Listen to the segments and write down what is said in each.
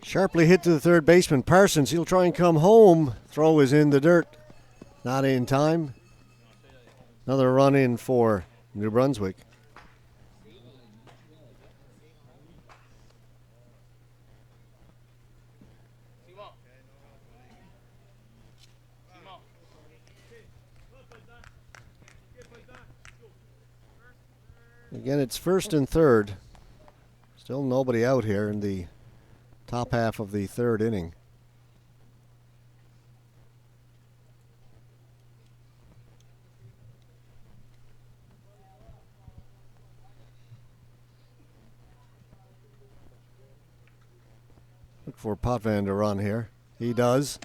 Sharply hit to the third baseman, Parsons. He'll try and come home. Throw is in the dirt. Not in time. Another run in for New Brunswick. Again, it's first and third. Still nobody out here in the top half of the third inning. Look for Potvin to run here. He does.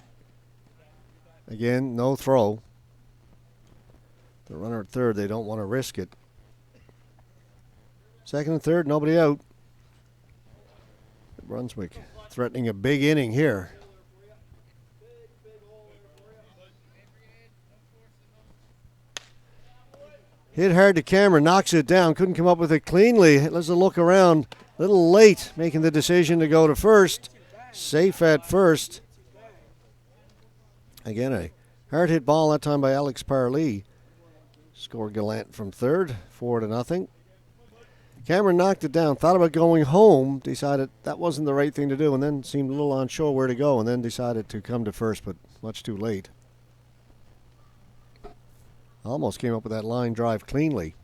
Again, no throw. The runner at third, they don't want to risk it. Second and third, nobody out. Brunswick threatening a big inning here. Hit hard to Cameron, knocks it down, couldn't come up with it cleanly. Let's look around, a little late making the decision to go to first. Safe at first. Again, a hard hit ball that time by Alex Parlee. Scored Gallant from third, 4-0. Cameron knocked it down, thought about going home, decided that wasn't the right thing to do, and then seemed a little unsure where to go, and then decided to come to first, but much too late. Almost came up with that line drive cleanly.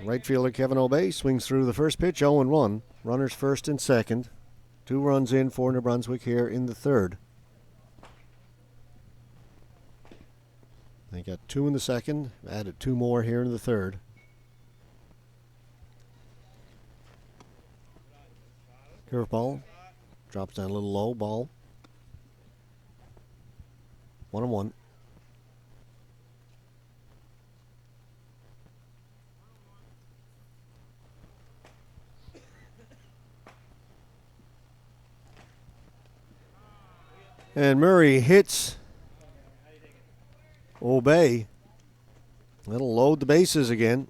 Right fielder Kevin O'Bay swings through the first pitch, 0-1. Runners first and second. 2 runs in for New Brunswick here in the third. They got 2 in the second, added 2 more here in the third. Curveball, drops down a little low, ball. 1-1. And Murray hits O'Bay. That'll load the bases again.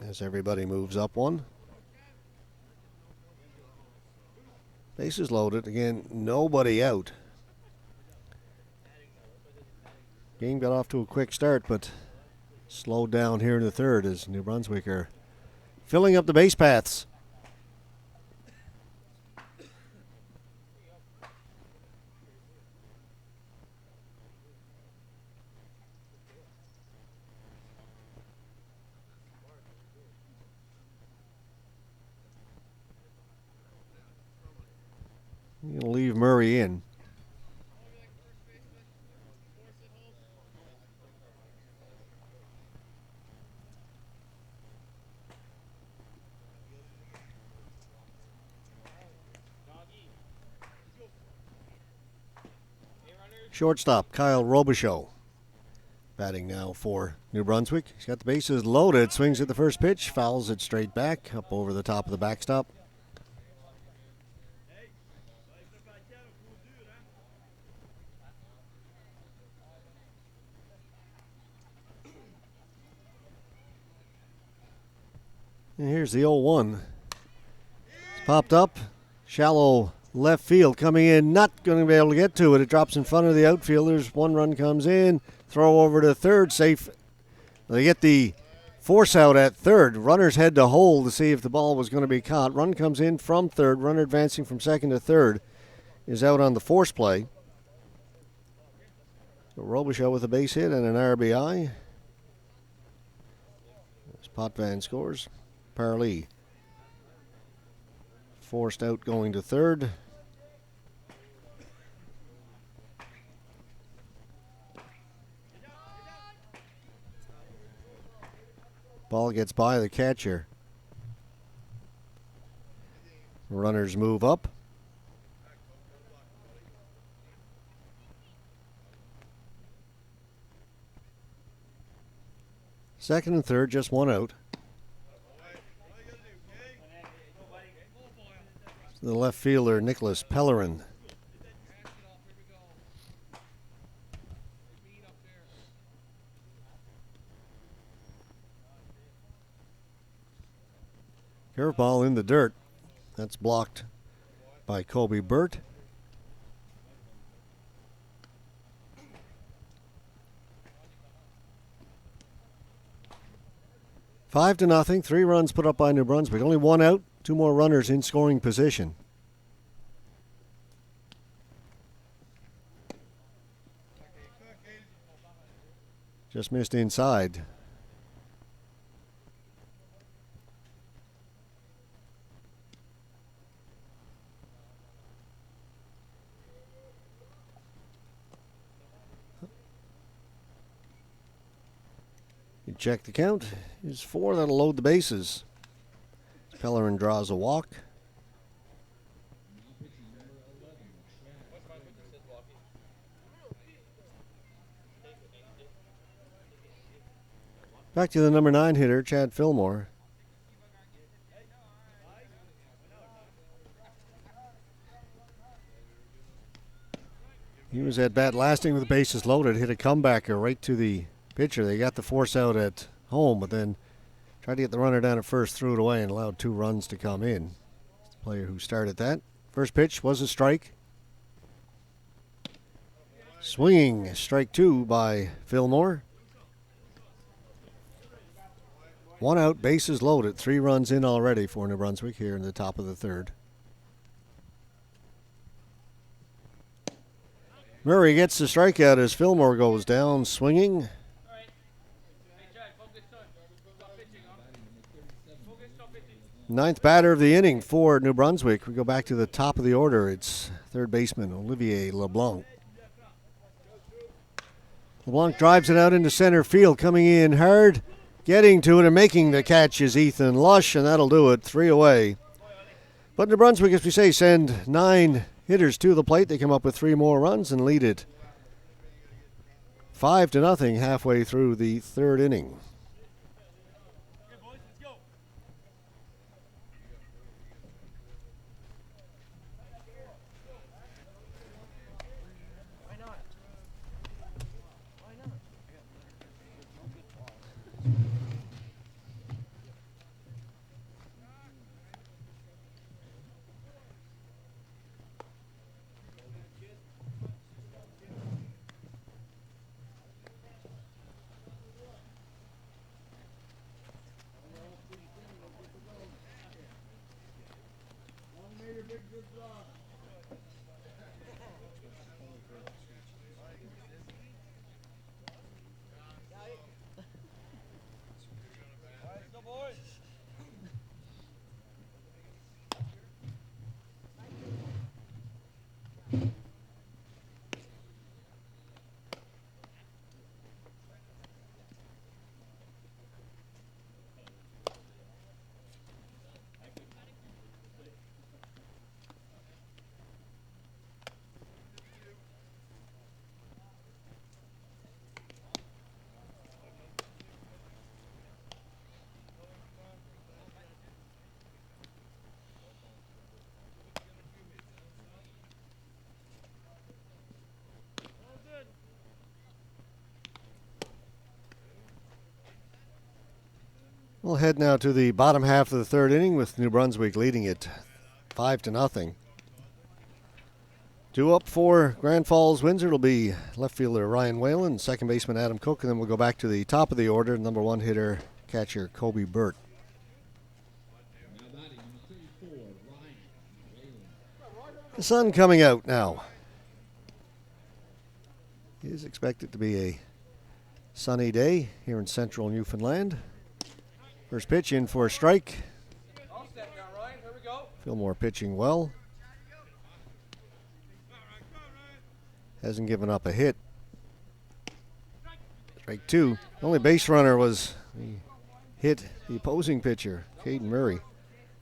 As everybody moves up one. Bases loaded. Again, nobody out. Game got off to a quick start, but slowed down here in the third as New Brunswick are filling up the base paths. You're going to leave Murray in. Shortstop Kyle Robichaud batting now for New Brunswick. He's got the bases loaded, swings at the first pitch, fouls it straight back up over the top of the backstop. And here's the 0-1. It's popped up. Shallow left field coming in. Not going to be able to get to it. It drops in front of the outfielders. 1 run comes in. Throw over to third. Safe. They get the force out at third. Runners head to hole to see if the ball was going to be caught. Run comes in from third. Runner advancing from second to third is out on the force play. So Robichaud with a base hit and an RBI. As Potvin scores. Parlee forced out going to third. Ball gets by the catcher. Runners move up. Second and third, just 1 out. The left fielder, Nicholas Pellerin. Curveball in the dirt. That's blocked by Kobe Burt. Five to nothing. 3 runs put up by New Brunswick. Only 1 out. 2 more runners in scoring position. Just missed inside. You check the count. Is 4. That'll load the bases. Pellerin draws a walk. Back to the number 9 hitter, Chad Fillmore. He was at bat lasting with the bases loaded, hit a comebacker right to the pitcher. They got the force out at home, but then tried to get the runner down at first, threw it away, and allowed 2 runs to come in. It's the player who started that. First pitch was a strike. Swinging, strike 2 by Fillmore. 1 out, bases loaded. 3 runs in already for New Brunswick here in the top of the 3rd. Murray gets the strikeout as Fillmore goes down swinging. Ninth batter of the inning for New Brunswick. We go back to the top of the order. It's third baseman Olivier LeBlanc. LeBlanc drives it out into center field, coming in hard. Getting to it and making the catch is Ethan Lush, and that'll do it. 3 away. But New Brunswick, as we say, send 9 hitters to the plate. They come up with 3 more runs and lead it 5 to nothing halfway through the 3rd inning. We'll head now to the bottom half of the 3rd inning with New Brunswick leading it 5 to nothing. 2 up for Grand Falls Windsor. It'll be left fielder Ryan Whalen, second baseman Adam Cook, and then we'll go back to the top of the order, number 1 hitter, catcher Kobe Burt. The sun coming out now. It is expected to be a sunny day here in central Newfoundland. First pitch in for a strike. Fillmore pitching well. Hasn't given up a hit. Strike 2. The only base runner was hit the opposing pitcher, Caden Murray.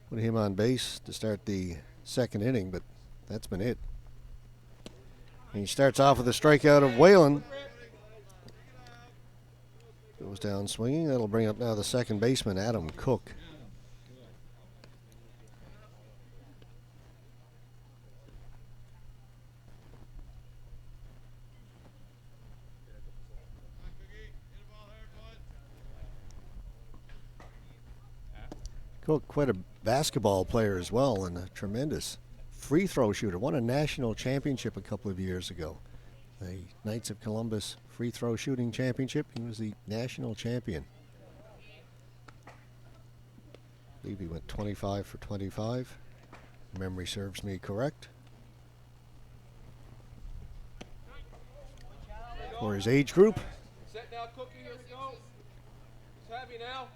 Put him on base to start the 2nd inning, but that's been it. And he starts off with a strikeout of Whalen. Goes down swinging. That'll bring up now the second baseman, Adam Cook. Cook, quite a basketball player as well, and a tremendous free throw shooter. Won a national championship a couple of years ago. The Knights of Columbus free throw shooting championship. He was the national champion. I believe he went 25 for 25. Memory serves me correct. For his age group. Set now, Cookie, here we go. It's heavy now.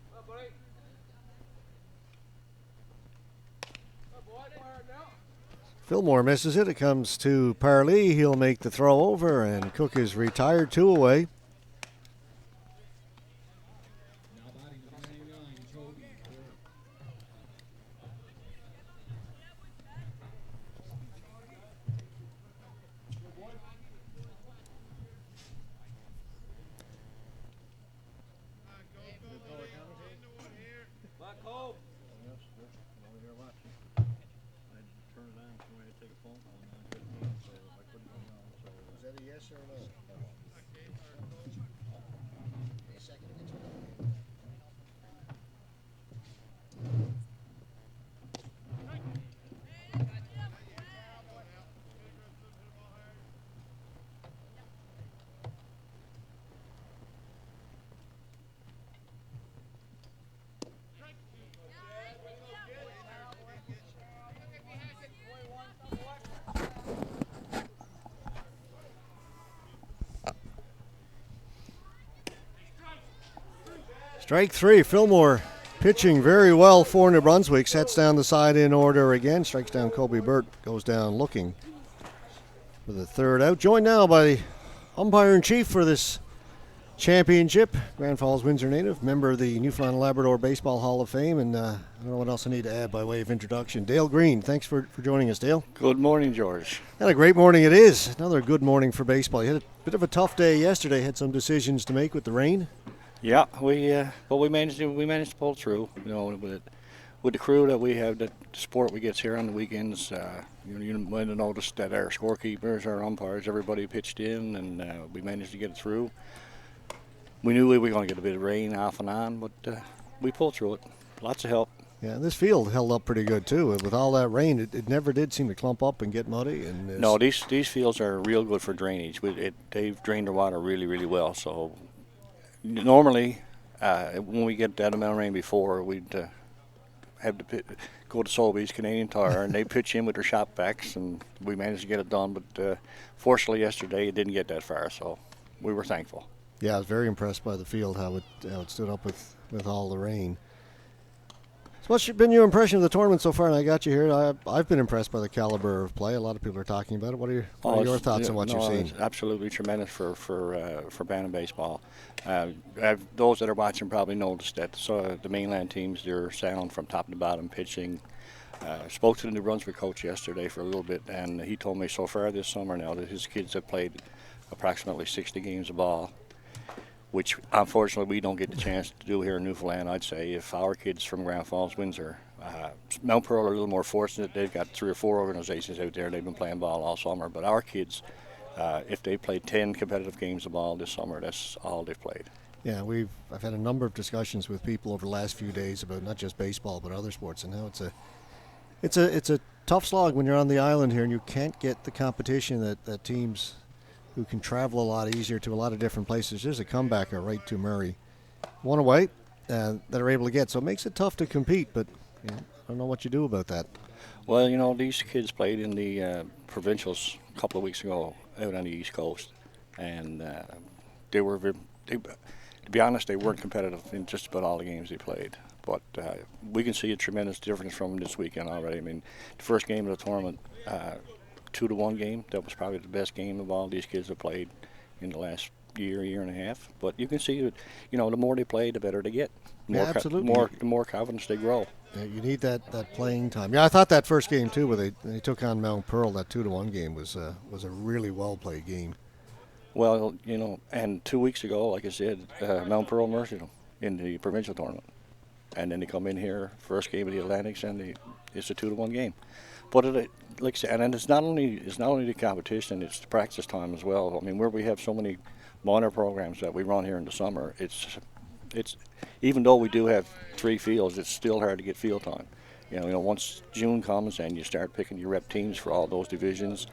Come on, buddy. Come on, boy. Fire now. Fillmore misses it. It comes to Parley. He'll make the throw over, and Cook is retired, 2 away. Strike 3, Fillmore pitching very well for New Brunswick. Sets down the side in order again. Strikes down Kobe Burt. Goes down looking for the 3rd out. Joined now by the umpire-in-chief for this championship. Grand Falls Windsor native, member of the Newfoundland Labrador Baseball Hall of Fame. And I don't know what else I need to add by way of introduction. Dale Green, thanks for joining us, Dale. Good morning, George. Had a great morning it is. Another good morning for baseball. You had a bit of a tough day yesterday. Had some decisions to make with the rain. Yeah, we managed to pull through. You know, with the crew that we have, the support we get here on the weekends. You might have noticed that our scorekeepers, our umpires, everybody pitched in, and we managed to get it through. We knew we were going to get a bit of rain off and on, but we pulled through it. Lots of help. Yeah, and this field held up pretty good too. With all that rain, it never did seem to clump up and get muddy. And no, these fields are real good for drainage. They've drained the water really, really well. So normally, when we get that amount of rain before, we'd have to go to Sobeys, Canadian Tire, and they pitch in with their shop vacs, and we managed to get it done. But fortunately, yesterday it didn't get that far, so we were thankful. Yeah, I was very impressed by the field, how it stood up with all the rain. So what's been your impression of the tournament so far? And I got you here. I've been impressed by the caliber of play. A lot of people are talking about it. What are your thoughts on what you've seen? It's absolutely tremendous for Bantam baseball. Those that are watching probably noticed that the mainland teams, they're sound from top to bottom pitching. Spoke to the New Brunswick coach yesterday for a little bit, and he told me so far this summer now that his kids have played approximately 60 games of ball, which unfortunately we don't get the chance to do here in Newfoundland. I'd say if our kids from Grand Falls, Windsor, Mount Pearl are a little more fortunate. They've got 3 or 4 organizations out there. They've been playing ball all summer. But our kids, if they played 10 competitive games of ball this summer, that's all they've played. Yeah, I've had a number of discussions with people over the last few days about not just baseball but other sports, and how it's a tough slog when you're on the island here and you can't get the competition that teams who can travel a lot easier to a lot of different places. There's a comebacker right to Murray. One away that are able to get. So it makes it tough to compete, but I don't know what you do about that. Well, these kids played in the provincials a couple of weeks ago out on the East Coast, and to be honest, they weren't competitive in just about all the games they played. But we can see a tremendous difference from this weekend already. I mean, the first game of the tournament, 2-1 game. That was probably the best game of all these kids have played in the last year and a half. But you can see that, the more they play, the better they get. Absolutely. The more confidence they grow. Yeah, you need that playing time. Yeah, I thought that first game too, where they took on Mount Pearl. That 2-1 game was a really well played game. Well, and 2 weeks ago, like I said, Mount Pearl merged them in the provincial tournament, and then they come in here first game of the Atlantics, and it's a 2-1 game. But like I said, and it's not only the competition; it's the practice time as well. I mean, where we have so many minor programs that we run here in the summer, it's it's even though we do have 3 fields, it's still hard to get field time. Once June comes and you start picking your rep teams for all those divisions,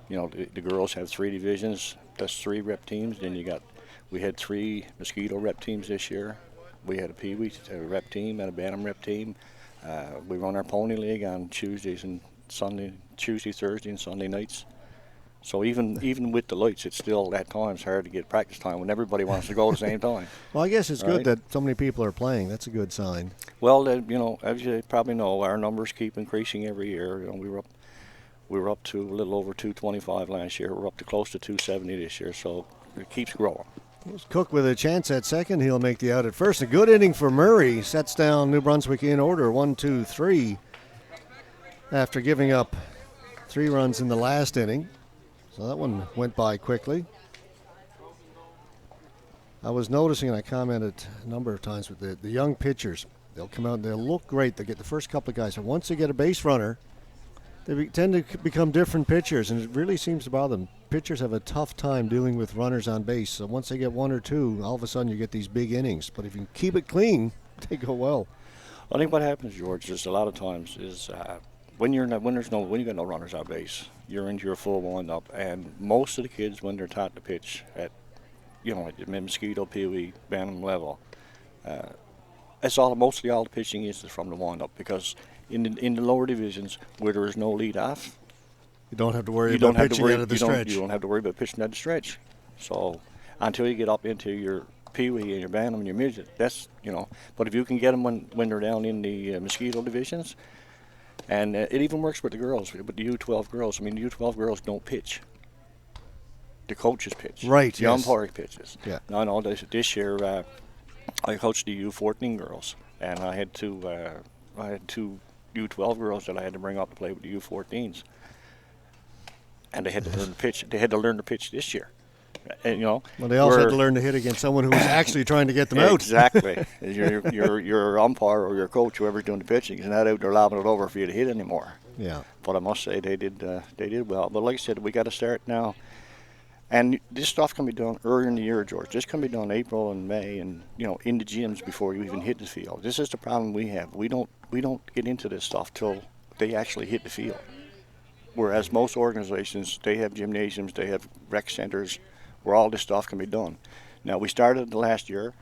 the girls have 3 divisions. That's 3 rep teams. Then we had 3 mosquito rep teams this year. We had a Pee-wee rep team and a Bantam rep team. We run our pony league on Tuesday, Thursday, and Sunday nights. So even with the lights, it's still at times hard to get practice time when everybody wants to go at the same time. Well, I guess it's good that so many people are playing. That's a good sign. Well, as you probably know, our numbers keep increasing every year. We were up to a little over 225 last year. We're up to close to 270 this year, so it keeps growing. Here's Cook with a chance at second. He'll make the out at first. A good inning for Murray. Sets down New Brunswick in order, 1-2-3, after giving up 3 runs in the last inning. So that one went by quickly. I was noticing, and I commented a number of times with the young pitchers, they'll come out and they'll look great. They get the first couple of guys. And once they get a base runner, they tend to become different pitchers, and it really seems to bother them. Pitchers have a tough time dealing with runners on base. So once they get 1 or 2, all of a sudden you get these big innings. But if you keep it clean, they go well. I think what happens, George, is a lot of times is when you got no runners on base, you're into your full wind-up, and most of the kids, when they're taught to pitch at the mosquito, Pee-wee, Bantam level, mostly all the pitching is from the wind-up, because in the lower divisions where there is no lead-off, you don't have to worry about pitching out of the stretch. You don't have to worry about pitching out of the stretch. So until you get up into your Pee-wee and your Bantam and your midget, that's But if you can get them when they're down in the mosquito divisions. And it even works with the girls, with the U12 girls. I mean, the U12 girls don't pitch. The coaches pitch. Right, the umpire pitches. Yeah. No, this year I coached the U14 girls, and I had two U12 girls that I had to bring up to play with the U14s. And they had to learn to pitch. They had to learn to pitch this year. And, well, they also had to learn to hit against someone who was actually trying to get them out. Exactly. your umpire or your coach, whoever's doing the pitching, is not out there lobbing it over for you to hit anymore. Yeah. But I must say they did well. But like I said, we got to start now. And this stuff can be done earlier in the year, George. This can be done April and May, and in the gyms before you even hit the field. This is the problem we have. We don't get into this stuff till they actually hit the field. Whereas most organizations, they have gymnasiums, they have rec centers, where all this stuff can be done. Now we started last year.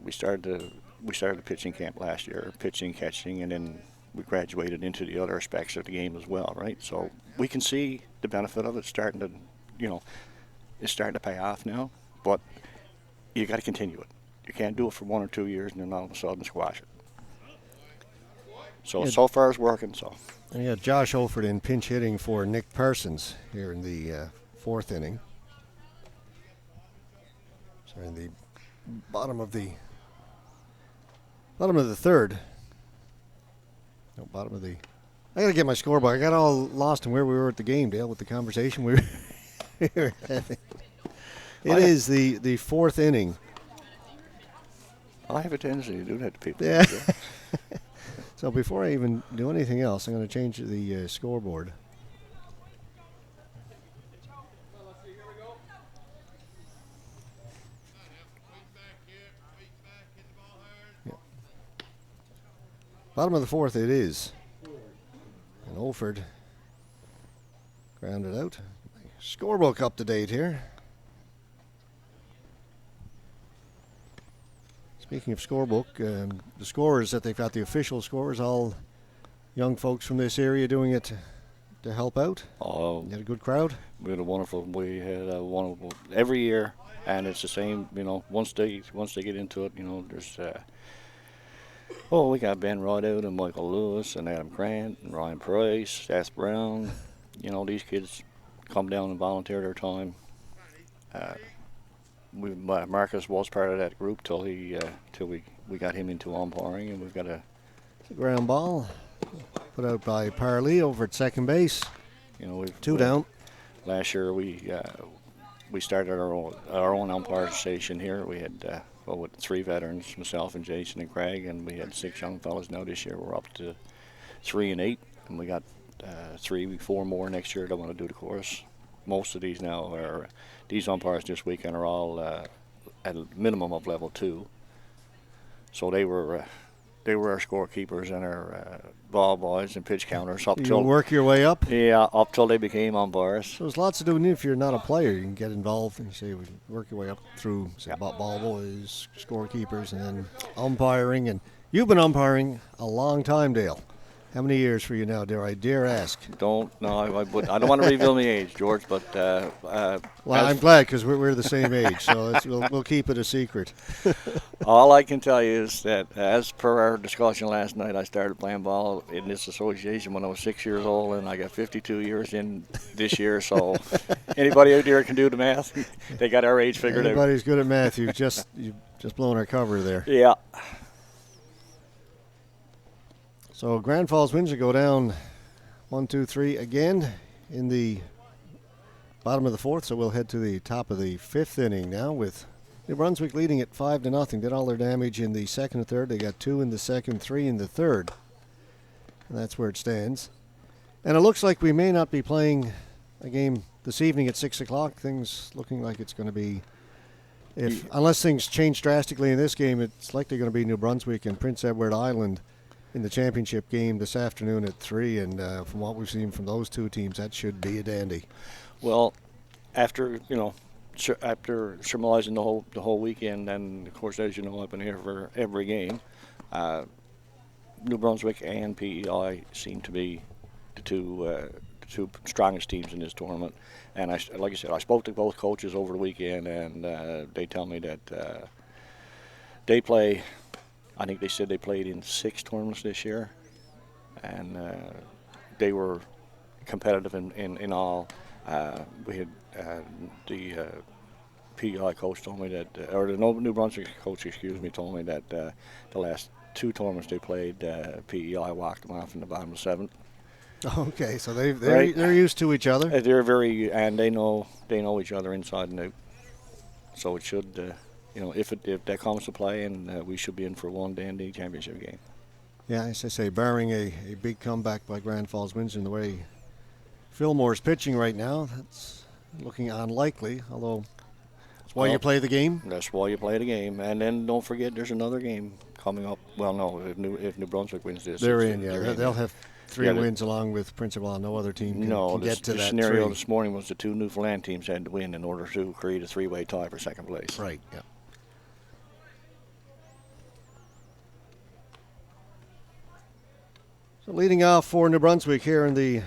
We started the pitching camp last year, pitching, catching, and then we graduated into the other aspects of the game as well, right? So we can see the benefit of it starting to, it's starting to pay off now. But you got to continue it. You can't do it for 1 or 2 years and then all of a sudden squash it. So far it's working. So. And you got Josh Holford in pinch hitting for Nick Parsons here in the 4th inning. Sorry, in the bottom of the 3rd. No, bottom of the. I gotta get my scorebook. I got all lost in where we were at the game, Dale, with the conversation we were having. It is the 4th inning. I have a tendency to do that to people. Yeah. So before I even do anything else, I'm going to change the scoreboard. Yeah. Bottom of the 4th it is. And Olford grounded out. Scorebook up to date here. Speaking of scorebook, the scorers that they've got, the official scorers, all young folks from this area doing it to help out. Oh, you had a good crowd. We had a wonderful every year, and it's the same. Once they get into it, there's we got Ben Rideout and Michael Lewis and Adam Grant and Ryan Price, Seth Brown. These kids come down and volunteer their time. Marcus was part of that group till we got him into umpiring, and we've got a ground ball put out by Parley over at second base. We've 2 down. Last year we started our own umpire station here. We had with 3 veterans, myself and Jason and Craig, and we had 6 young fellas. Now this year we're up to 3 and 8, and we got 3-4 more next year that want to do the course. Most of these now these umpires this weekend are all at a minimum of level 2. So they were our scorekeepers and our ball boys and pitch counters up You till work your way up. yeah, up till they became umpires. So there's lots to do. If you're not a player, you can get involved and you say, we work your way up through say, ball boys, scorekeepers, and then umpiring. And you've been umpiring a long time, Dale. How many years for you now, dare I dare ask? I don't want to reveal my age, George, but Well, I'm glad because we're the same age, so we'll keep it a secret. all I can tell you is that as per our discussion last night, I started playing ball in this association when I was 6 years old, and I got 52 years in this year. So anybody out there can do the math. They got our age figured out. Anybody's good at math. You've just blown our cover there. Yeah. So Grand Falls Windsor go down 1-2-3 again in the bottom of the fourth. So we'll head to the top of the fifth inning now with New Brunswick leading it 5-0. Did all their damage in the second and third. They got 2 in the second, 3 in the third. And that's where it stands. And it looks like we may not be playing a game this evening at 6 o'clock. Things looking like it's going to be, unless things change drastically in this game, it's likely going to be New Brunswick and Prince Edward Island in the championship game this afternoon at 3, and from what we've seen from those two teams, that should be a dandy. Well, after symbolizing the whole weekend, and of course, as you know, I've been here for every game. New Brunswick and PEI seem to be the two strongest teams in this tournament. And like I said, I spoke to both coaches over the weekend, and they tell me that they play. I think they said they played in 6 tournaments this year, and they were competitive in all. We had the PEI coach told me that, or the New Brunswick coach, told me that the last 2 tournaments they played, PEI walked them off in the bottom of 7th. Okay, so they're used to each other. And they know each other inside and out. So it should. If that comes to play, and we should be in for one dandy championship game. Yeah, as I say, barring a big comeback by Grand Falls Windsor in the way Fillmore's pitching right now, that's looking unlikely, although that's why you play the game. That's why you play the game. And then don't forget there's another game coming up. Well, no, if New Brunswick wins this. They're in, yeah. They'll have 3 wins along with Prince Edward. No other team can get to that. The scenario 3. this morning was the 2 Newfoundland teams had to win in order to create a 3-way tie for second place. Right, yeah. So leading off for New Brunswick here in the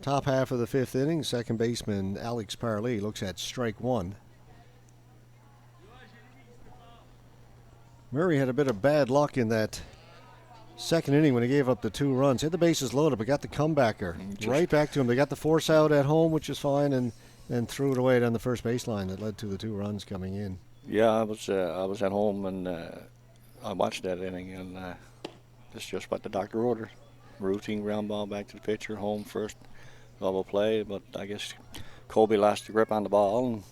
top half of the 5th inning, second baseman Alex Parley looks at strike 1. Murray had a bit of bad luck in that second inning when he gave up the 2 runs. He had the bases loaded, but got the comebacker right back to him. They got the force out at home, which is fine, and then threw it away down the first baseline that led to the 2 runs coming in. Yeah, I was at home, and I watched that inning, and it's just what the doctor ordered. Routine ground ball back to the pitcher, home first, double play. But I guess Colby lost the grip on the ball. And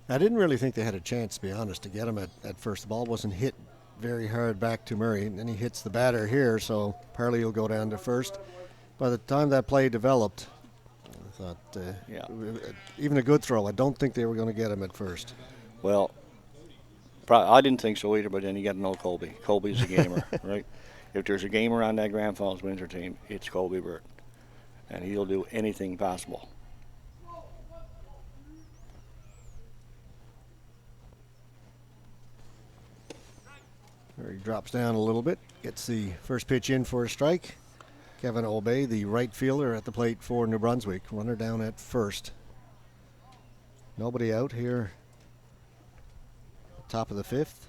I didn't really think they had a chance, to be honest, to get him at first. The ball wasn't hit very hard back to Murray, and then he hits the batter here, so Parley will go down to first. By the time that play developed, I thought, even a good throw, I don't think they were going to get him at first. Well, I didn't think so either, but then you got to know Colby. Colby's a gamer, right? If there's a gamer on that Grand Falls Windsor team, it's Colby Burt, and he'll do anything possible. He drops down a little bit, gets the first pitch in for a strike. Kevin Obey, the right fielder at the plate for New Brunswick. Runner down at first. Nobody out here. Top of the 5th.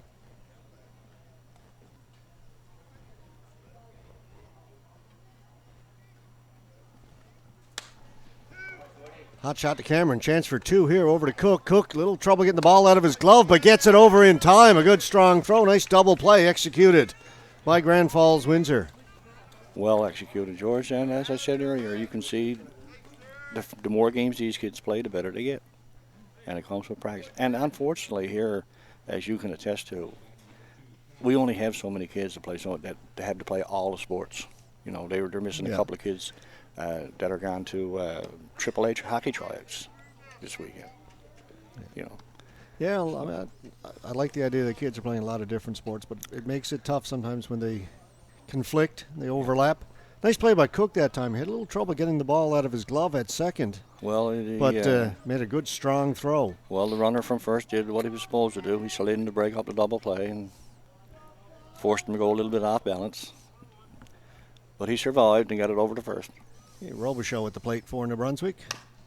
Hot shot to Cameron. Chance for 2 here over to Cook. Cook, little trouble getting the ball out of his glove, but gets it over in time. A good strong throw. Nice double play executed by Grand Falls Windsor. Well executed, George. And as I said earlier, you can see the more games these kids play, the better they get. And it comes with practice. And unfortunately here, as you can attest to, we only have so many kids to play, so that they have to play all the sports. They're missing a couple of kids that are gone to Triple H hockey tryouts this weekend. Yeah, I mean, I like the idea that kids are playing a lot of different sports, but it makes it tough sometimes when they conflict, they overlap. Nice play by Cook that time. He had a little trouble getting the ball out of his glove at second, Well, made a good, strong throw. well, the runner from first did what he was supposed to do. He slid in to break up the double play and forced him to go a little bit off balance. But he survived and got it over to first. Robichaud at the plate for New Brunswick.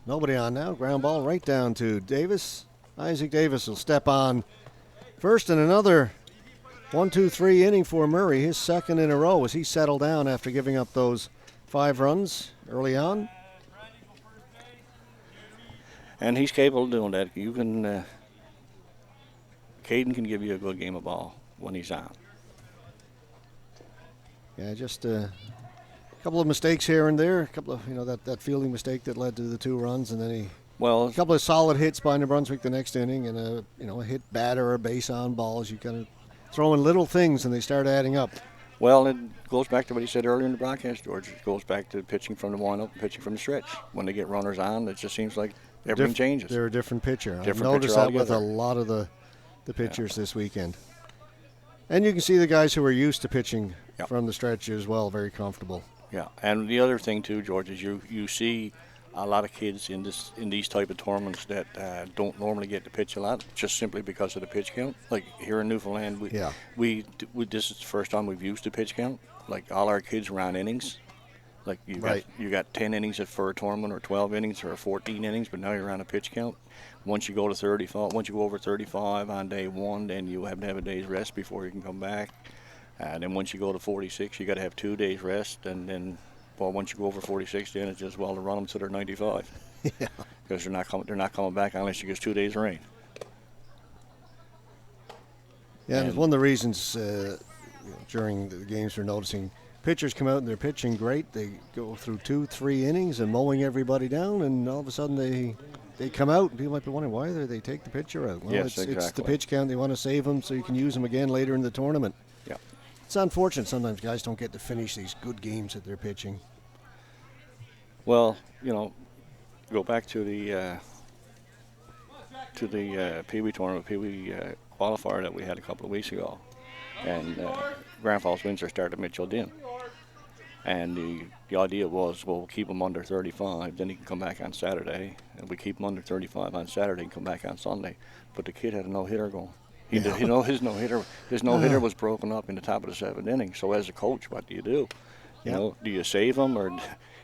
Nobody on now. Ground ball right down to Davis. Isaac Davis will step on first in another 1-2-3 inning for Murray, his second in a row as he settled down after giving up those 5 runs early on. And he's capable of doing that. You can, Caden can give you a good game of ball when he's on. Yeah, just a couple of mistakes here and there. A couple of, that fielding mistake that led to the 2 runs, and then a couple of solid hits by New Brunswick the next inning, and a hit batter or a base on balls. You kind of throw in little things, and they start adding up. Well, it goes back to what he said earlier in the broadcast, George. It goes back to pitching from the windup and pitching from the stretch. When they get runners on, it just seems like everything changes. They're a different pitcher. I've Different noticed pitcher that with a altogether. lot of the pitchers this weekend. And you can see the guys who are used to pitching from the stretch as well, very comfortable. Yeah, and the other thing too, George, is you see a lot of kids in these type of tournaments that don't normally get to pitch a lot, just simply because of the pitch count. Like here in Newfoundland, we this is the first time we've used the pitch count. Like all our kids ran innings. Like you got 10 innings for a tournament, or 12 innings, or 14 innings, but now you're on a pitch count. Once you go to 35, once you go over 35 on day 1, then you have to have a day's rest before you can come back. And then once you go to 46, you got to have 2 days rest, and then, well, once you go over 46, then it's just to run them to their 95. Yeah. Because they're not coming back unless you get 2 days rain. Yeah, and it's one of the reasons during the games we're noticing pitchers come out and they're pitching great. They go through 2-3 innings and mowing everybody down, and all of a sudden they come out, and people might be wondering why they take the pitcher out. Well, Yes, it's the pitch count. They want to save them so you can use them again later in the tournament. Yeah. It's unfortunate sometimes guys don't get to finish these good games that they're pitching. Well, go back to the Pee Wee tournament, Pee Wee qualifier that we had a couple of weeks ago, and Grand Falls Windsor started Mitchell Din, and the idea was, we'll keep him under 35, then he can come back on Saturday, and we keep him under 35 on Saturday and come back on Sunday. But the kid had a no-hitter going. His no-hitter was broken up in the top of the 7th inning. So as a coach, what do you do? Do you save him, or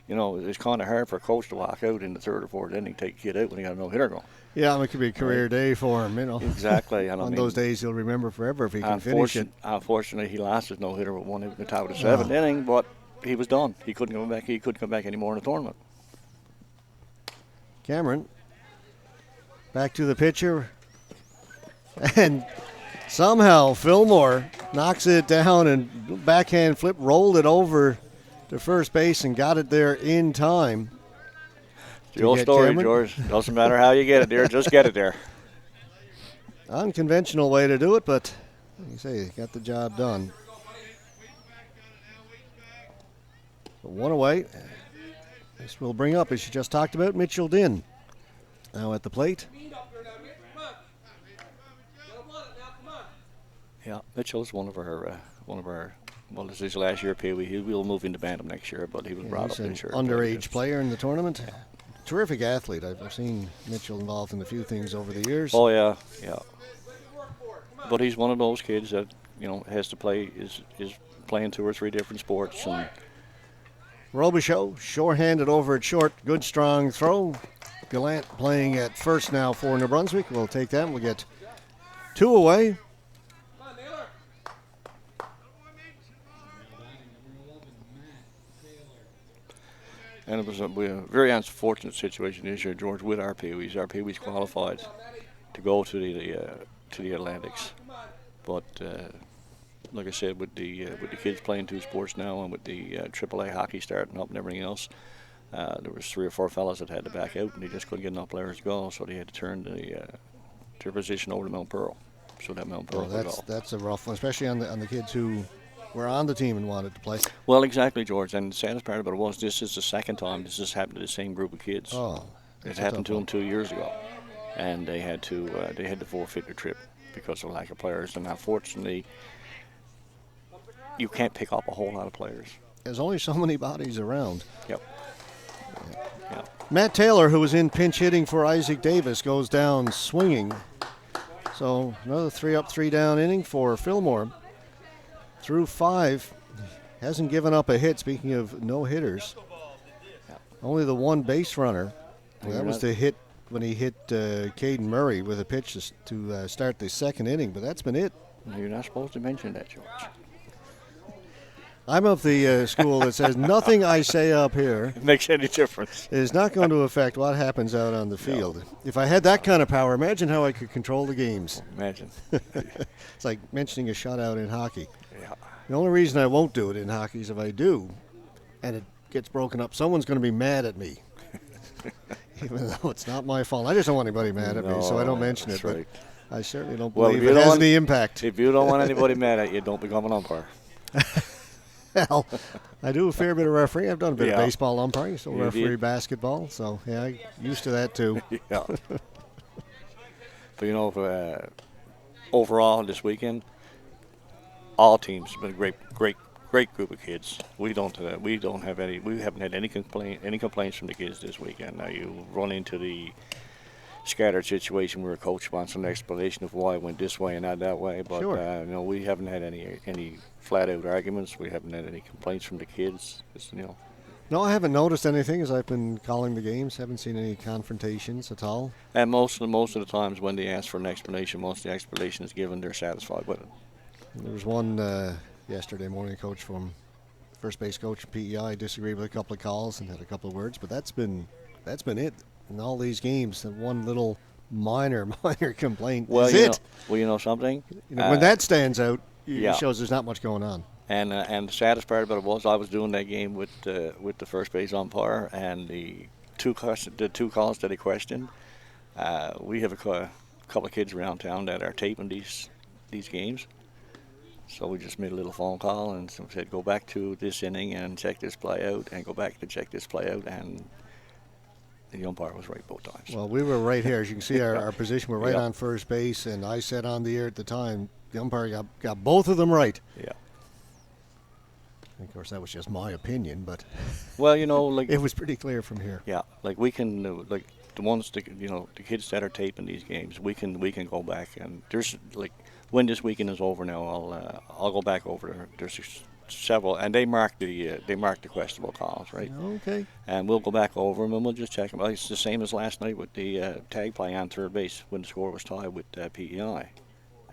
it's kind of hard for a coach to walk out in the 3rd or 4th inning, take a kid out when he got a no-hitter going. Yeah, it could be a career day for him, Exactly. One of those days he'll remember forever if he can finish it. Unfortunately, he lost his no-hitter with one at the top of the 7th inning, but he was done. He couldn't come back. He couldn't come back anymore in the tournament. Cameron, back to the pitcher. And somehow Fillmore knocks it down and backhand flip, rolled it over to first base and got it there in time. The old story, Cameron? George. Doesn't matter how you get it there, just get it there. Unconventional way to do it, but like you say, got the job done. So 1 away. This will bring up, as you just talked about, Mitchell Din. Now at the plate. Yeah, Mitchell's one of our. Well, this is his last year at Pee Wee. He will move into Bantam next year, but he was brought up He's this year. an underage player in the tournament. Terrific athlete. I've seen Mitchell involved in a few things over the years. Oh yeah. But he's one of those kids that has to play is playing 2 or 3 different sports. And Robichaud, short-handed over at short. Good, strong throw. Gallant playing at first now for New Brunswick. We'll take that. We'll get 2 away. And it was a very unfortunate situation this year, George, with our Pee Wees. Our Pee Wees qualified to go to the Atlantics, but like I said, with the kids playing 2 sports now, and with the AAA hockey starting up and everything else, there was 3 or 4 fellas that had to back out, and they just couldn't get enough players to go, so they had to turn their position over to Mount Pearl, so that Mount Pearl could go. That's a rough one, especially on the kids who were on the team and wanted to play. Well, exactly, George. And the saddest part about it was, this is the second time this has happened to the same group of kids. Oh, it happened to them 2 years ago. and they had to forfeit their trip because of lack of players. And unfortunately, you can't pick up a whole lot of players. There's only so many bodies around. Yep. Yep. Matt Taylor, who was in pinch hitting for Isaac Davis, goes down swinging. So another 3 up, 3 down inning for Fillmore. Through 5, hasn't given up a hit. Speaking of no hitters, only the one base runner. That was the hit when he hit Caden Murray with a pitch to start the second inning, but that's been it. You're not supposed to mention that, George. I'm of the school that says nothing I say up here makes any difference. is not going to affect what happens out on the field. No. If I had that kind of power, imagine how I could control the games. Imagine. It's like mentioning a shutout in hockey. Yeah. The only reason I won't do it in hockey is if I do, and it gets broken up, someone's going to be mad at me. Even though it's not my fault. I just don't want anybody mad at me, so I don't mention it. Right. But I certainly don't believe it has any impact. If you don't want anybody mad at you, don't become an umpire. Well, I do a fair bit of refereeing. I've done a bit of baseball umpiring, so referee basketball. So, yeah, I'm used to that too. Yeah. But, overall this weekend, all teams have been a great group of kids. We haven't had any complaints from the kids this weekend. Now you run into the scattered situation where a coach wants an explanation of why it went this way and not that way, but sure. We haven't had any flat out arguments. We haven't had any complaints from the kids. No, I haven't noticed anything as I've been calling the games. Haven't seen any confrontations at all. And most of the times when they ask for an explanation, most of the explanation is given. They're satisfied with it. There was one yesterday morning, coach from first base coach at PEI disagreed with a couple of calls and had a couple of words, but that's been it in all these games. And one little minor complaint is it. Well, you know something? When that stands out, it shows there's not much going on. And the saddest part about it was I was doing that game with the first base umpire, and the two calls that he questioned. We have a couple of kids around town that are taping these games. So we just made a little phone call and said, go back to this inning and check this play out, and go back to check this play out, and the umpire was right both times. Well, we were right here. As you can see, our position, we're right on first base, and I said on the air at the time, the umpire got both of them right. Yeah. And of course, that was just my opinion, but well, it was pretty clear from here. Yeah, like we can, like the ones that, the kids that are taping these games, we can go back, and there's when this weekend is over now, I'll go back over there. There's several, and they mark the questionable calls, right? Okay. And we'll go back over them and we'll just check them. It's the same as last night with the tag play on third base when the score was tied with PEI.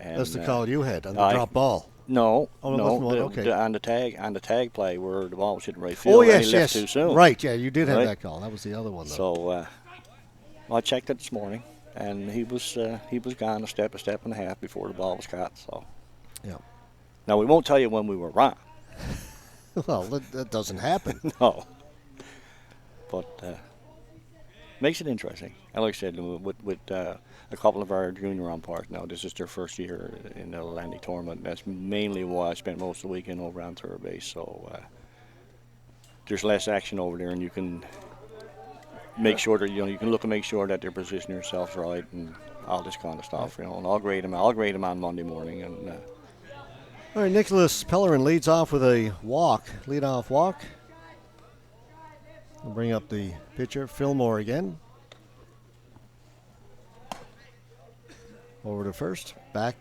And, that's the call you had on the drop ball. No, okay. On the tag play where the ball was hitting right field. Oh yes, and he left too soon. Right, yeah, you did have that call. That was the other one, though. So I checked it this morning, and he was gone a step and a half before the ball was caught. So yeah. Now we won't tell you when we were wrong. Well, that doesn't happen. No. But makes it interesting. And like I said, with a couple of our junior umpires now, this is their first year in the Atlantic tournament. That's mainly why I spent most of the weekend over on third base. So there's less action over there, and you can make sure that you can look and make sure that they're positioning themselves right and all this kind of stuff. And I'll grade them on Monday morning. And all right, Nicholas Pellerin leads off with a lead-off walk. We'll bring up the pitcher, Fillmore again. Over to first. Back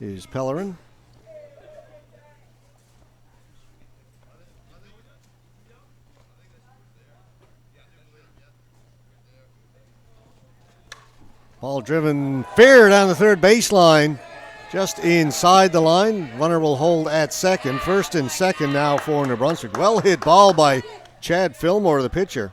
is Pellerin. Ball driven fair down the third baseline. Just inside the line. Runner will hold at second. First and second now for New Brunswick. Well hit ball by Chad Fillmore, the pitcher.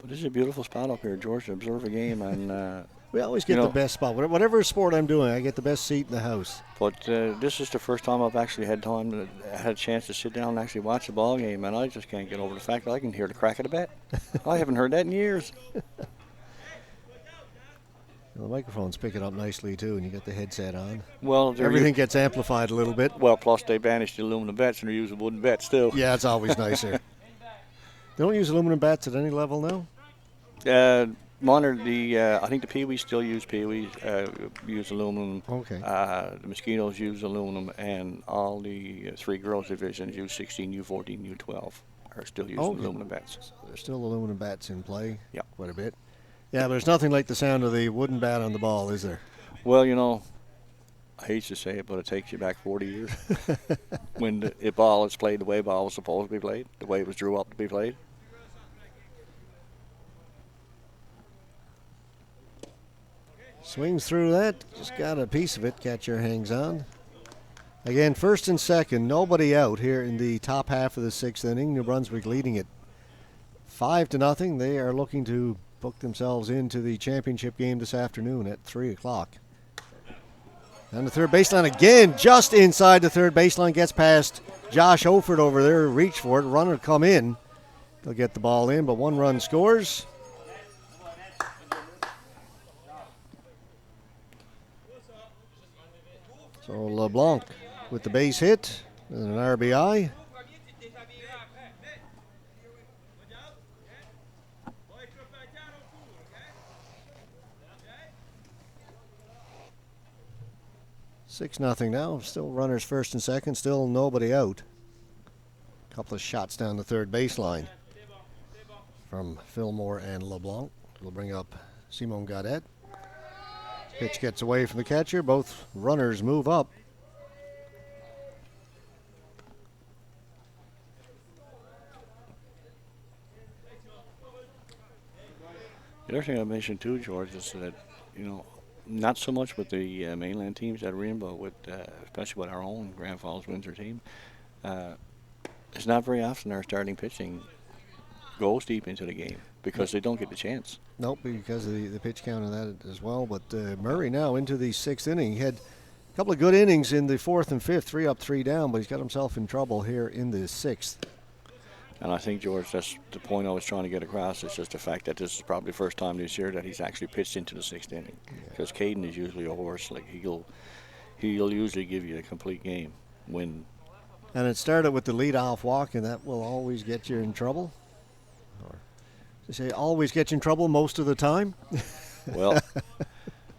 But this is a beautiful spot up here, George, to observe a game. And we always get the best spot. Whatever sport I'm doing, I get the best seat in the house. But this is the first time I've actually had a chance to sit down and actually watch a ball game, and I just can't get over the fact that I can hear the crack of the bat. I haven't heard that in years. Well, the microphones pick it up nicely, too, and you get the headset on. Well, everything gets amplified a little bit. Well, plus they banished the aluminum bats and they're using wooden bats, too. Yeah, it's always nicer. They don't use aluminum bats at any level now? Minor, I think the Pee-wees still use Pee-wees, use aluminum. Okay. The Mosquitoes use aluminum, and all the 3 girls divisions use 16, U14, U12 are still using aluminum bats. So there's still aluminum bats in play. Yeah. Quite a bit. Yeah, but there's nothing like the sound of the wooden bat on the ball, is there? Well, I hate to say it, but it takes you back 40 years. When the ball is played the way ball was supposed to be played, the way it was drew up to be played. Swings through that, just got a piece of it. Catcher hangs on. Again, first and second, nobody out here in the top half of the 6th inning. New Brunswick leading it 5-0. They are looking to book themselves into the championship game this afternoon at 3 o'clock. Down the third baseline again, just inside the third baseline, gets past Josh Oford over there, reach for it, runner come in. They'll get the ball in, but 1 run scores. So LeBlanc with the base hit and an RBI. Six nothing now. Still runners first and second. Still nobody out. Couple of shots down the third baseline from Fillmore and LeBlanc. We'll bring up Simon Gadet. Pitch gets away from the catcher. Both runners move up. The other thing I mentioned too, George, is that, not so much with the mainland teams that are in, but with, especially with our own Grand Falls Windsor team, it's not very often our starting pitching goes deep into the game because they don't get the chance. Nope, because of the pitch count of that as well. But Murray now into the 6th inning. He had a couple of good innings in the 4th and 5th, 3 up, 3 down, but he's got himself in trouble here in the 6th. And I think, George, that's the point I was trying to get across. It's just the fact that this is probably the first time this year that he's actually pitched into the 6th inning. Because Caden is usually a horse. Like he'll usually give you a complete game. And it started with the leadoff walk, and that will always get you in trouble. Or they say always get you in trouble most of the time. Well,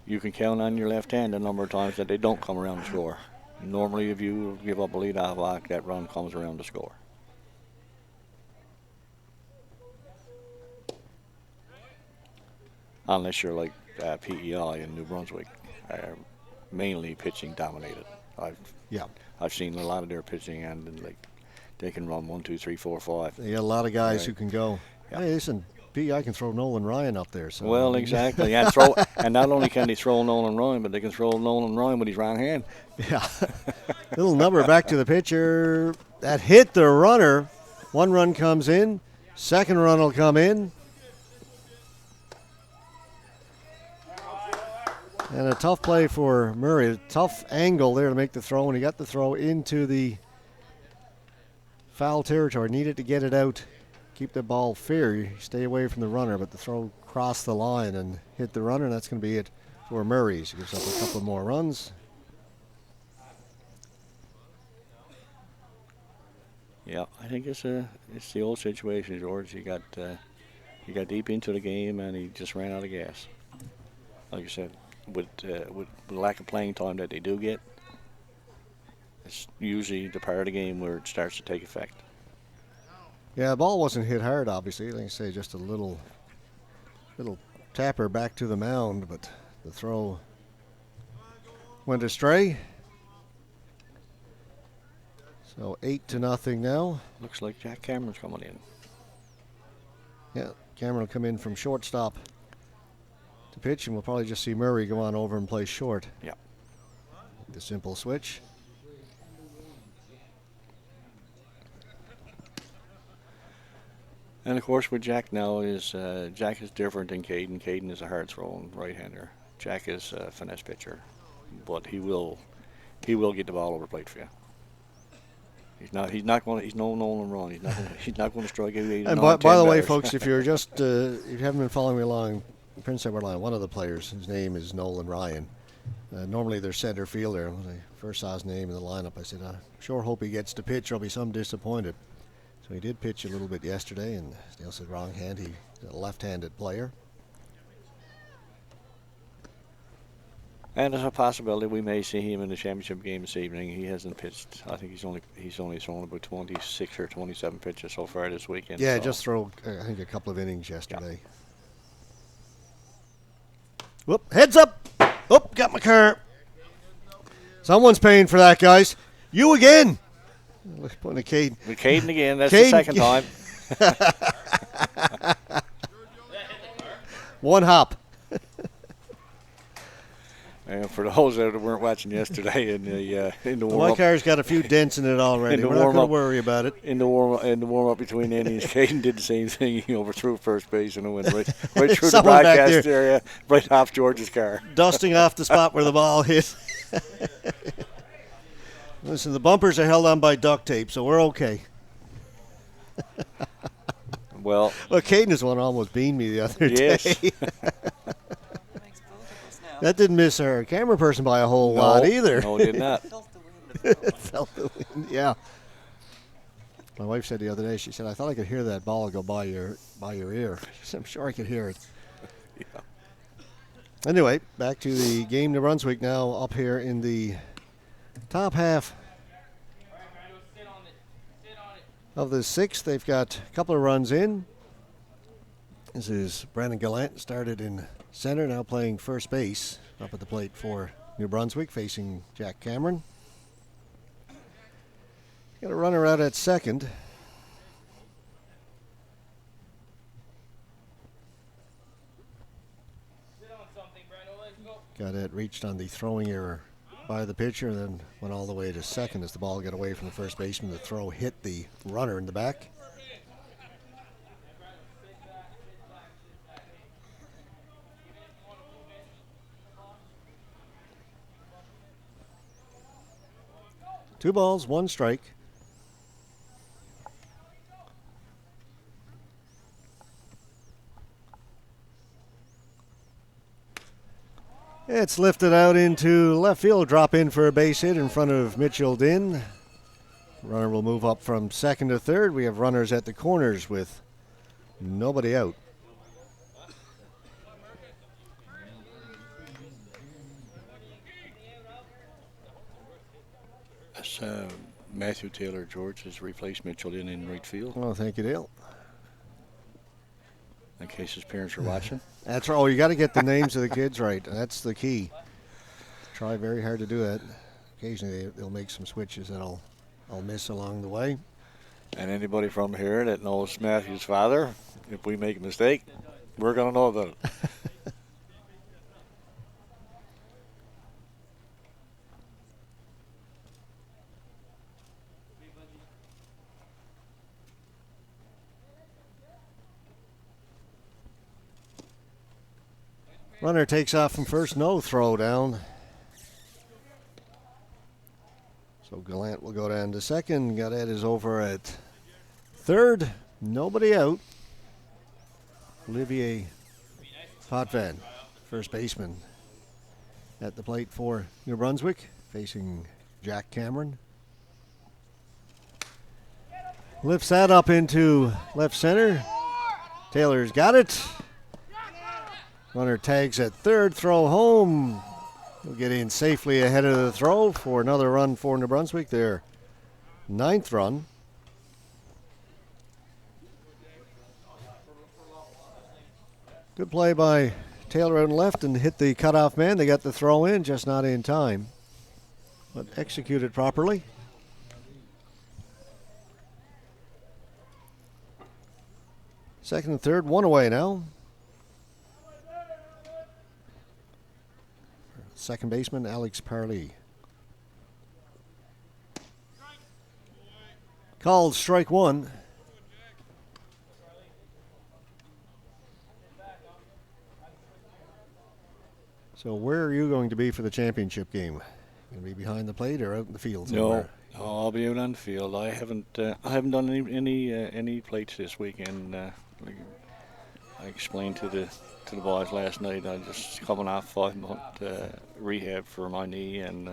you can count on your left hand the number of times that they don't come around to score. Normally, if you give up a leadoff walk, that run comes around to score. Unless you're like PEI in New Brunswick, mainly pitching dominated. I've seen a lot of their pitching, and like they can run 1, 2, 3, 4, 5. They got a lot of guys Right. who can go. Yeah. Hey, listen, PEI can throw Nolan Ryan up there. So Well, exactly. And not only can they throw Nolan Ryan, but they can throw Nolan Ryan with his right hand. Yeah. Little number back to the pitcher. That hit the runner. 1 run comes in. 2nd run will come in. And a tough play for Murray. A tough angle there to make the throw, and he got the throw into the foul territory. Needed to get it out, keep the ball fair, stay away from the runner, but the throw crossed the line and hit the runner, and that's going to be it for Murray. He gives up a couple more runs. Yeah, I think it's the old situation, George. He got deep into the game, and he just ran out of gas. Like you said, with the lack of playing time that they do get, it's usually the part of the game where it starts to take effect. Yeah, the ball wasn't hit hard, obviously. Like I say, just a little tapper back to the mound, but the throw went astray. So 8-0 now. Looks like Jack Cameron's coming in. Yeah, Cameron will come in from shortstop to pitch, and we'll probably just see Murray go on over and play short. Yeah. The simple switch. And of course, with Jack now is Jack is different than Caden. Caden is a hard-throwing right-hander. Jack is a finesse pitcher, but he will get the ball over plate for you. He's no Nolan Run. He's not going to strike you. And by the way, folks, if you're just if you haven't been following me along, Prince Edward Line, one of the players, his name is Nolan Ryan. Normally they're center fielder. When I first saw his name in the lineup, I said, I sure hope he gets to pitch. I'll be some disappointed. So he did pitch a little bit yesterday, and Dale said wrong hand. He's a left-handed player. And there's a possibility we may see him in the championship game this evening. He hasn't pitched. I think he's only thrown about 26 or 27 pitches so far this weekend. Yeah, so. just throw I think a couple of innings yesterday. Yeah. Whoop! Heads up! Oh, got my car. Someone's paying for that, guys. You again. Look, putting a Caden. With Caden again. That's Caden. the second time. One hop. And for those that weren't watching yesterday in the warm My up, car's got a few dents in it already. We're not going to worry about it. in the warm up between innings, Caden did the same thing. He overthrew first base and it went right through the Someone back broadcast there. area, right off George's car. Dusting off the spot where the ball hit. Listen, the bumpers are held on by duct tape, so we're okay. Well, Caden is one almost beamed me the other yes. day. That didn't miss our camera person by a whole lot either. No, it did not. Felt the wind, yeah. My wife said the other day, she said, I thought I could hear that ball go by your ear. She said, I'm sure I could hear it. Yeah. Anyway, back to the game New Brunswick now up here in the top half of the sixth. They've got a couple of runs in. This is Brandon Gallant, started in center, now playing first base up at the plate for New Brunswick, facing Jack Cameron. Got a runner out at second. Got it reached on the throwing error by the pitcher, then went all the way to second as the ball got away from the first baseman. The throw hit the runner in the back. Two balls, one strike. It's lifted out into left field, drop in for a base hit in front of Mitchell Din. Runner will move up from second to third. We have runners at the corners with nobody out. That's Matthew Taylor George has replaced Mitchell in right field. Oh, thank you, Dale. In case his parents are watching. That's right. Oh, you got to get the names of the kids right. That's the key. Try very hard to do that. Occasionally they'll make some switches that I'll miss along the way. And anybody from here that knows Matthew's father, if we make a mistake, we're going to know about it. Runner takes off from first, no throw down. So Gallant will go down to second. Gadet is over at third. Nobody out. Olivier Potvin, first baseman, at the plate for New Brunswick, facing Jack Cameron. Lifts that up into left center. Taylor's got it. Runner tags at third, throw home. He'll get in safely ahead of the throw for another run for New Brunswick, their ninth run. Good play by Taylor out and left and hit the cutoff man. They got the throw in, just not in time, but executed properly. Second and third, one away now. Second baseman, Alex Parley. Called strike one. So where are you going to be for the championship game? Going to be behind the plate or out in the field somewhere? No, I'll be out on the field. I haven't done any plates this weekend. I explained to the boys last night. I just coming off 5-month rehab for my knee, and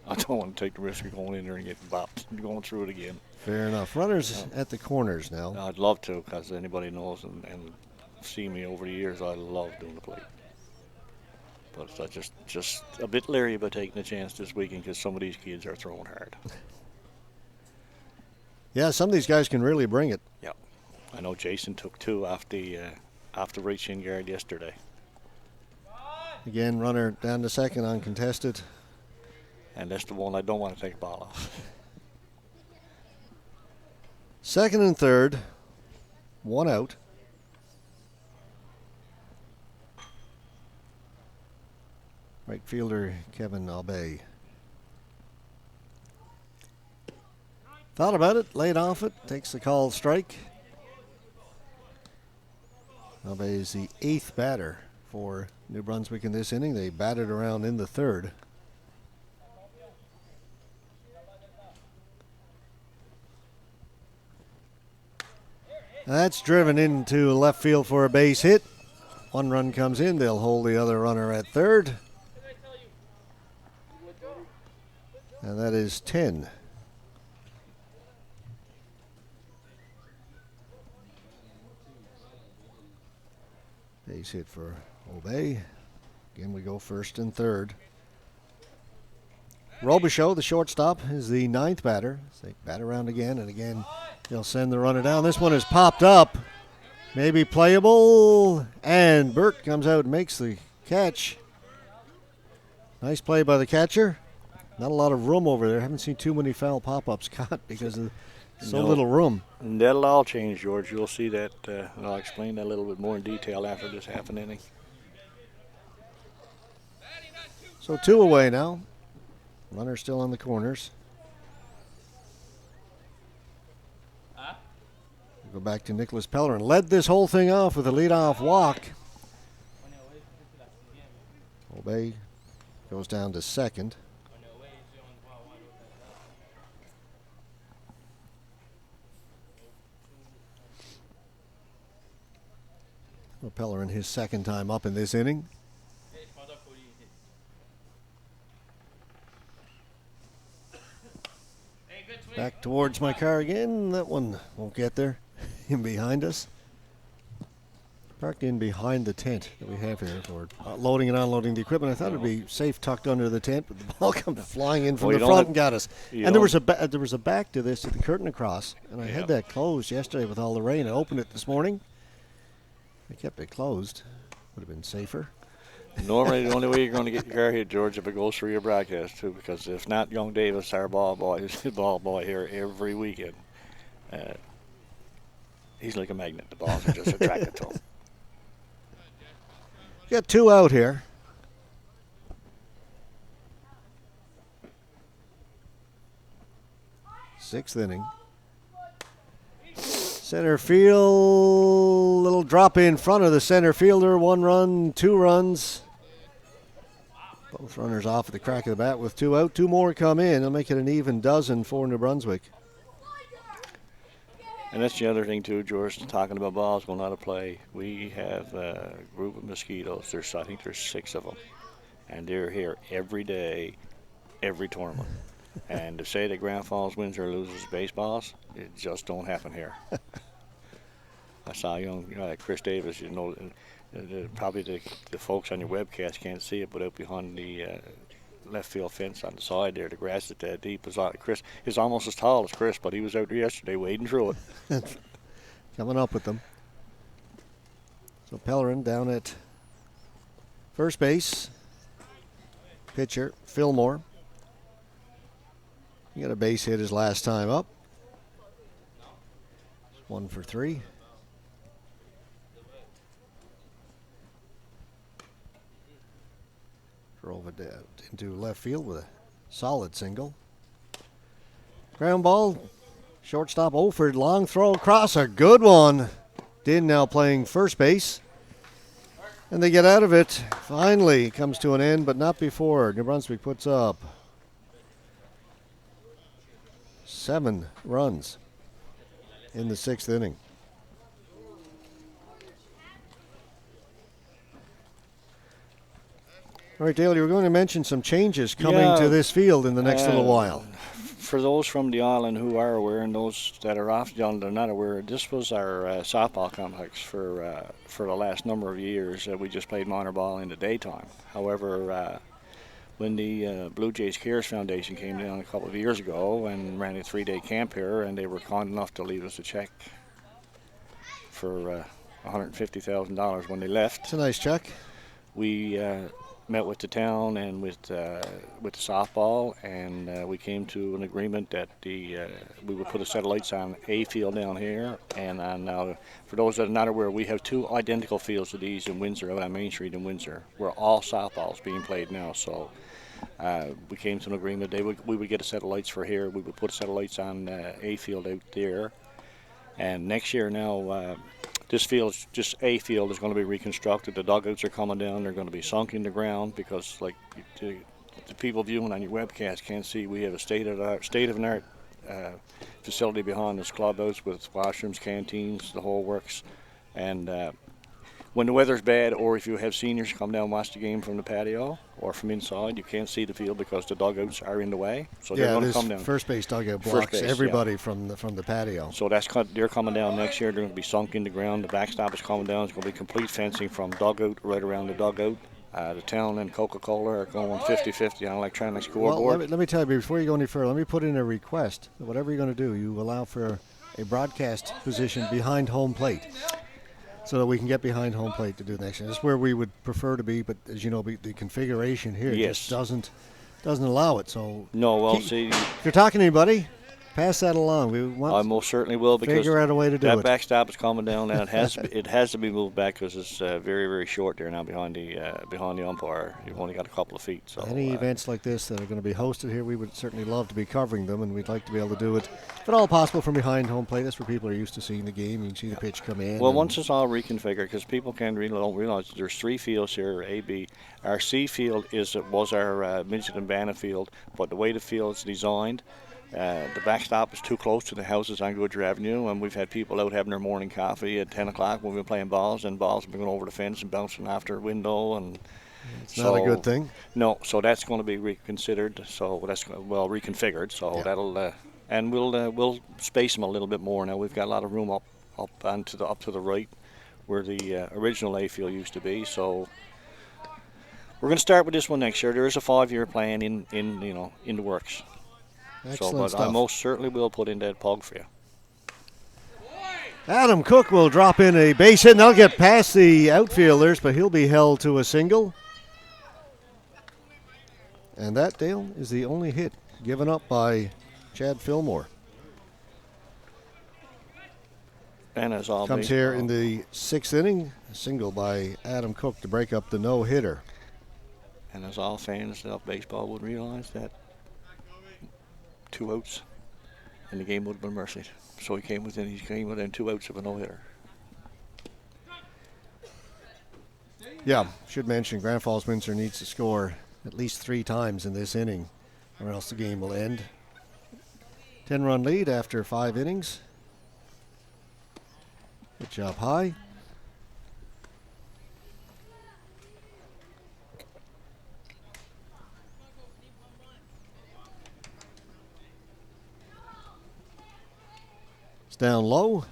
I don't want to take the risk of going in there and getting bopped and going through it again. Fair enough. Runners at the corners now. I'd love to, because anybody knows and seen me over the years, I love doing the plate. But I just a bit leery about taking a chance this weekend because some of these kids are throwing hard. Yeah, some of these guys can really bring it. Yeah, I know Jason took 2 off the reach-in guard yesterday. Again, runner down to second uncontested. And that's the one I don't want to take a ball off. Second and third, 1 out. Right fielder Kevin Aubé. Thought about it, laid off it, takes the called strike. Aubé is the 8th batter for New Brunswick in this inning. They batted around in the third. That's driven into left field for a base hit. 1 run comes in. They'll hold the other runner at third. And that is 10. Base hit for Aubé. Again, we go first and third. Robichaud, the shortstop, is the 9th batter. So they bat around again, and again they'll send the runner down. This one is popped up. Maybe playable. And Burt comes out and makes the catch. Nice play by the catcher. Not a lot of room over there. Haven't seen too many foul pop-ups caught because of so little room. And that'll all change, George. You'll see that, and I'll explain that a little bit more in detail after this half an inning. So 2 away now. Runner still on the corners. We'll go back to Nicholas Pellerin. Led this whole thing off with a leadoff walk. Aubé goes down to second. Well, Pellerin his second time up in this inning. Back towards my car again. That one won't get there. In behind us. Parked in behind the tent that we have here for loading and unloading the equipment. I thought it'd be safe tucked under the tent, but the ball comes flying in from the front and got us. And there was a back to this, to the curtain across, and I had that closed yesterday with all the rain. I opened it this morning. I kept it closed. Would have been safer. Normally, the only way you're going to get your car hit, George, if it goes through your broadcast, too, because if not, Young Davis, our ball boy, is the ball boy here every weekend. He's like a magnet. The balls are just attracted to him. Got 2 out here. Sixth inning. Center field, little drop in front of the center fielder. 1 run, 2 runs. Both runners off at the crack of the bat with 2 out. 2 more come in. They'll make it an even dozen for New Brunswick. And that's the other thing, too, George, talking about balls going out of play. We have a group of mosquitoes. I think there's 6 of them. And they're here every day, every tournament. And to say that Grand Falls wins or loses baseballs, it just don't happen here. I saw young Chris Davis, probably the folks on your webcast can't see it, but out behind the left field fence on the side there, the grass is that deep. Chris is almost as tall as Chris, but he was out there yesterday wading through it. Coming up with them. So Pellerin down at first base. Pitcher, Fillmore. He got a base hit his last time up. 1 for 3. Drove it into left field with a solid single. Ground ball. Shortstop Oford. Long throw across. A good one. Din now playing first base. And they get out of it. Finally, it comes to an end, but not before New Brunswick puts up 7 runs in the 6th inning. All right, Dale, you were going to mention some changes coming Yeah, to this field in the next little while. For those from the island who are aware and those that are off the island are not aware, this was our softball complex for the last number of years. We just played minor ball in the daytime. However, when the Blue Jays Cares Foundation came down a couple of years ago and ran a 3-day camp here, and they were kind enough to leave us a check for $150,000 when they left. It's a nice check. We met with the town and with the softball, and we came to an agreement that we would put a set of lights on a field down here. And now, for those that are not aware, we have 2 identical fields to these in Windsor, out on Main Street in Windsor, where all softball's being played now. So we came to an agreement we would get a set of lights for here. We would put a set of lights on a field out there. And next year now, this field, just a field, is going to be reconstructed. The dugouts are coming down. They're going to be sunk in the ground because, like the people viewing on your webcast can't see, we have a state-of-the-art facility behind this clubhouse with washrooms, canteens, the whole works. And when the weather's bad, or if you have seniors come down and watch the game from the patio or from inside, you can't see the field because the dugouts are in the way. So they're going to come down. First base dugout blocks everybody from the patio. So they're coming down next year. They're going to be sunk in the ground. The backstop is coming down. It's going to be complete fencing from dugout right around the dugout. The town and Coca-Cola are going 50-50 on electronic scoreboard. Well, let me tell you, before you go any further, let me put in a request that whatever you're going to do, you allow for a broadcast position behind home plate, so that we can get behind home plate to do the next year. This is where we would prefer to be, but as you know, the configuration here just doesn't allow it. So no, well, see, if you're talking to anybody, pass that along. We want I most certainly will, because figure out a way to do that it. backstop is coming down, and it has to be moved back because it's very, very short there now behind the umpire. You've only got a couple of feet. So any events like this that are going to be hosted here, we would certainly love to be covering them, and we'd like to be able to do it, if at all possible, from behind home plate. That's where people are used to seeing the game. You can see the pitch come in. Well, once it's all reconfigured, because people don't realize there's 3 fields here, A, B. Our C field was our midget and Bantam field, but the way the field's designed, the backstop is too close to the houses on Goodyear Avenue, and we've had people out having their morning coffee at 10 o'clock when we've been playing balls, and balls have been going over the fence and bouncing after a window. And it's not a good thing. No, so that's going to be reconsidered. So that's reconfigured. So that'll and we'll space them a little bit more now. We've got a lot of room up to the right where the original A field used to be. So we're going to start with this one next year. There is a 5-year plan in the works. Excellent stuff. I most certainly will put in that pug for you. Adam Cook will drop in a base hit, and they'll get past the outfielders, but he'll be held to a single. And that, Dale, is the only hit given up by Chad Fillmore. And as all comes here in the 6th inning, a single by Adam Cook to break up the no-hitter. And as all fans of baseball would realize, that 2 outs and the game would have been mercied. So he came within 2 outs of a no-hitter. Yeah, should mention Grand Falls Windsor needs to score at least 3 times in this inning, or else the game will end. 10-run lead after 5 innings. Good job high. It's down low.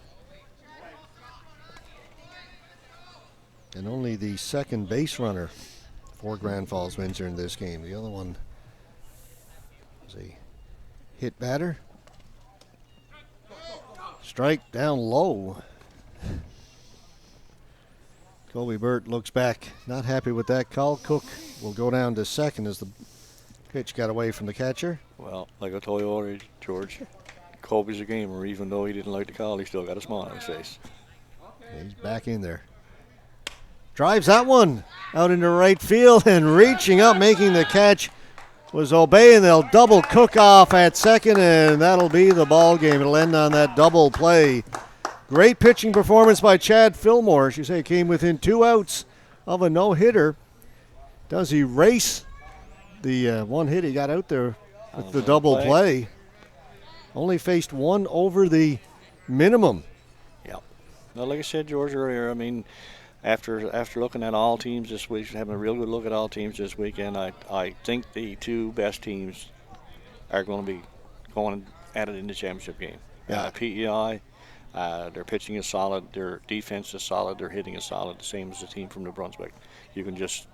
And only the second base runner for Grand Falls Windsor in this game. The other one was a hit batter. Strike down low. Colby Burt looks back, not happy with that call. Cook will go down to second as the pitch got away from the catcher. Well, like I told you already, George, Colby's a gamer. Even though he didn't like the call, he still got a smile on his face. Yeah, he's back in there. Drives that one out into right field, and reaching up, making the catch was Obey, and they'll double Cook off at second, and that'll be the ball game. It'll end on that double play. Great pitching performance by Chad Fillmore. As you say, came within 2 outs of a no-hitter. Does he race the one hit he got out there with the double play? Only faced 1 over the minimum. Yeah. Well, like I said, George, earlier, I mean, after looking at all teams this week, having a real good look at all teams this weekend, I think the two best teams are going to be going at it in the championship game. Yeah. PEI, their pitching is solid, their defense is solid, their hitting is solid, the same as the team from New Brunswick. You can just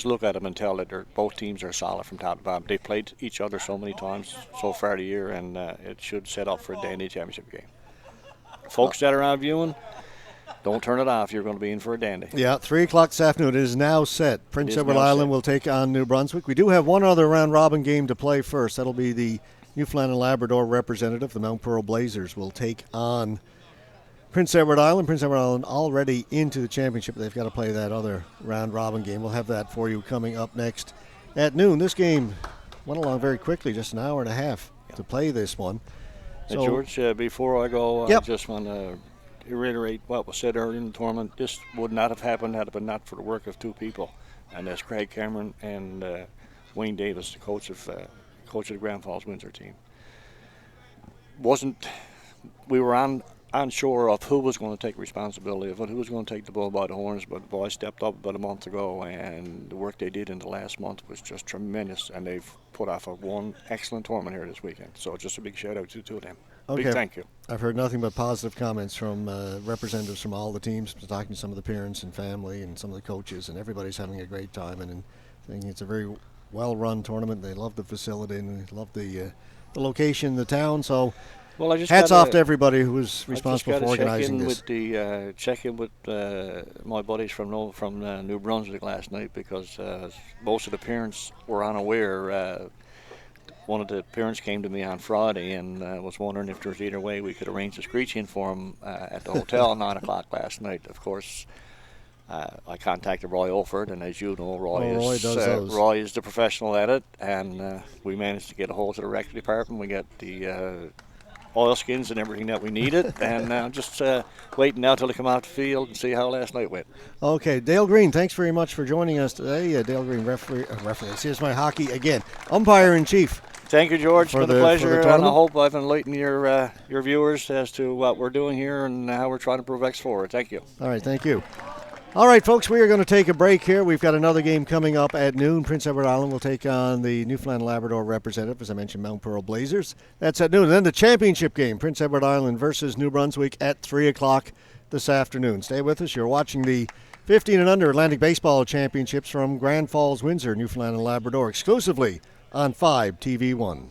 look at them and tell that both teams are solid from top to bottom. They've played each other so many times so far the year, and it should set up for a dandy championship game. Folks that are out viewing, don't turn it off. You're going to be in for a dandy. Yeah, 3 o'clock this afternoon. It is now set. Prince is Edward now Island set. will take on New Brunswick. We do have one other round-robin game to play first. That'll be the Newfoundland and Labrador representative. The Mount Pearl Blazers will take on Prince Edward Island. Prince Edward Island already into the championship. They've got to play that other round-robin game. We'll have that for you coming up next at noon. This game went along very quickly, just an hour and a half to play this one. So, George, before I go, Yep. I just want to reiterate what was said earlier in the tournament. This would not have happened had it been not for the work of two people, and that's Craig Cameron and Wayne Davis, the coach of the Grand Falls Windsor team. We were unsure of who was going to take responsibility of it, who was going to take the bull by the horns, but the boys stepped up about a month ago, and the work they did in the last month was just tremendous, and they've put off one excellent tournament here this weekend. So just a big shout out to them. Okay. Big thank you. I've heard nothing but positive comments from representatives from all the teams, talking to some of the parents and family and some of the coaches, and everybody's having a great time. And I think it's a very well-run tournament. They love the facility and they love the location, the town. So Well, I just hats gotta- off to everybody who was responsible for organizing this. Check in with my buddies from New Brunswick last night, because most of the parents were unaware. One of the parents came to me on Friday and was wondering if there's either way we could arrange a screech-in for him at the hotel at 9 o'clock last night. Of course, I contacted Roy Olford, and as you know, Roy does those. Roy is the professional at it, and we managed to get a hold of the rec department. We got the oilskins and everything that we needed, and I'm just waiting now till they come out the field and see how last night went. Okay, Dale Green, thanks very much for joining us today. Dale Green, referee. Here's my hockey again. Umpire-in-chief. Thank you, George. It's For been the- a for pleasure, the and I tournament? hope I've enlightened your viewers as to what we're doing here and how we're trying to prove X forward. Thank you. All right, thank you. All right, folks, we are going to take a break here. We've got another game coming up at noon. Prince Edward Island will take on the Newfoundland and Labrador representative, as I mentioned, Mount Pearl Blazers. That's at noon. And then the championship game, Prince Edward Island versus New Brunswick at 3 o'clock this afternoon. Stay with us. You're watching the 15 and under Atlantic Baseball Championships from Grand Falls, Windsor, Newfoundland and Labrador, exclusively on 5 TV1.